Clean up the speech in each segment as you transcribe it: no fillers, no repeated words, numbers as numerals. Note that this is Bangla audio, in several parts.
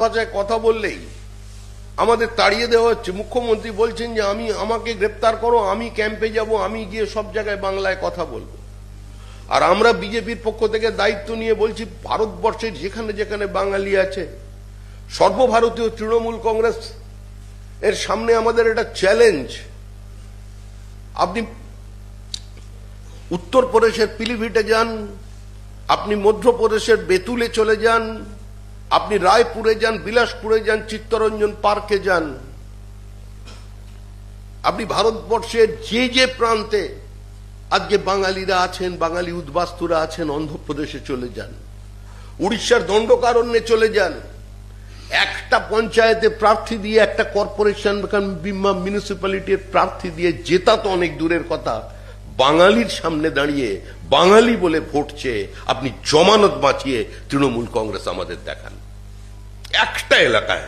ভাষায় কথা বললেই আমাদের তাড়িয়ে দেওয়া হচ্ছে। মুখ্যমন্ত্রী বলছেন যে আমাকে গ্রেপ্তার করো, আমি ক্যাম্পে যাব, আমি গিয়ে সব জায়গায় বাংলায় কথা বলবো। আর আমরা বিজেপির পক্ষ থেকে দায়িত্ব নিয়ে বলছি, ভারতবর্ষের যেখানে যেখানে বাঙালি আছে, সর্বভারতীয় তৃণমূল কংগ্রেস এর সামনে আমাদের একটা চ্যালেঞ্জ। আপনি উত্তরপ্রদেশের পিলিভিটে যান, আপনি মধ্যপ্রদেশের বেতুলে চলে যান, আপনি রায়পুরে যান, বিলাসপুরে যান, চিত্তরঞ্জন পার্কে যান, আপনি ভারতবর্ষের যে যে প্রান্তে আজকে বাঙালিরা আছেন, বাঙালি উদ্বাস্তুরা আছেন, অন্ধ্রপ্রদেশে চলে যান, উড়িষ্যার দণ্ডকারণ্যে চলে যান, একটা পঞ্চায়েতে প্রার্থী দিয়ে, একটা কর্পোরেশন মিউনিসিপ্যালিটির প্রার্থী দিয়ে জেতা তো অনেক দূরের কথা, বাঙালির সামনে দাঁড়িয়ে বাঙালি বলে ভোট চেয়ে আপনি জমানত বাঁচিয়ে তৃণমূল কংগ্রেস আমাদের দেখান। একটা এলাকায়,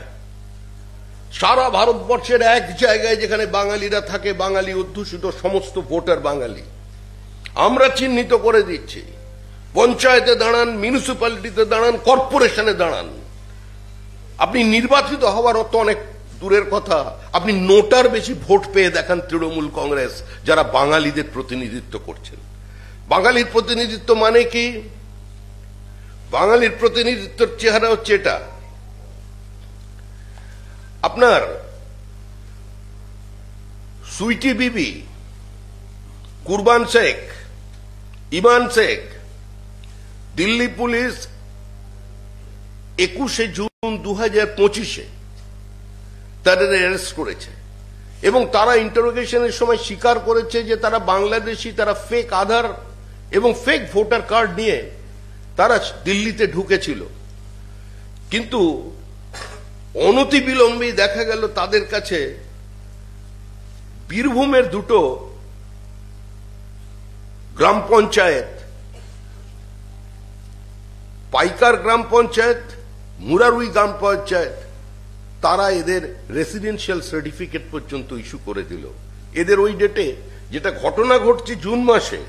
সারা ভারতবর্ষের এক জায়গায় যেখানে বাঙালিরা থাকে, বাঙালি অধ্যুষিত সমস্ত ভোটার বাঙালি, আমরা চিহ্নিত করে দিচ্ছি। পঞ্চায়েতে দাঁড়ান, মিউনিসিপ্যালিটিতে দাঁড়ান, কর্পোরেশনে দাঁড়ান, আপনি নির্বাচিত হওয়ার অত অনেক দূরের কথা, আপনি নোটার বেশি ভোট পেয়ে দেখান তৃণমূল কংগ্রেস, যারা বাঙালিদের প্রতিনিধিত্ব করছেন। বাঙালির প্রতিনিধিত্ব মানে কি? বাঙালির প্রতিনিধিত্বের চেহারা হচ্ছে এটা। আপনার সুইটি বিবি, কুরবান শেখ, ইমান শেখ, দিল্লি পুলিশ 21শে জুন 2025-এ তাদের অ্যারেস্ট করেছে এবং তারা ইন্টারোগেশনের সময় স্বীকার করেছে যে তারা বাংলাদেশি, তারা ফেক আধার এবং ফেক ভোটার কার্ড নিয়ে তারা দিল্লিতে ঢুকেছিল। কিন্তু অনতিবিলম্বেই দেখা গেল তাদের কাছে বীরভূমের দুটো গ্রাম পঞ্চায়েত, পাইকার গ্রাম পঞ্চায়েত, মুরারুই গ্রাম পঞ্চায়েত, তারা এদের রেসিডেন্সিয়াল সার্টিফিকেট পর্যন্ত ইস্যু করে দিল। এদের ওই ডেটে, যেটা ঘটনা ঘটছে জুন মাসে,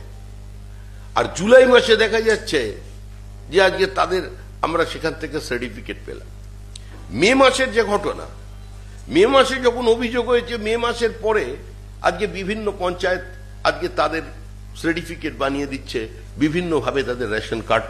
আর জুলাই মাসে দেখা যাচ্ছে যে আজকে তাদের আমরা সেখান থেকে সার্টিফিকেট পেলাম। মে মাসের যে ঘটনা, মে মাসে যখন অভিযোগ হয়েছে, মে মাসের পরে আজকে বিভিন্ন পঞ্চায়েত আজকে তাদের সার্টিফিকেট বানিয়ে দিচ্ছে, বিভিন্নভাবে তাদের রেশন কার্ড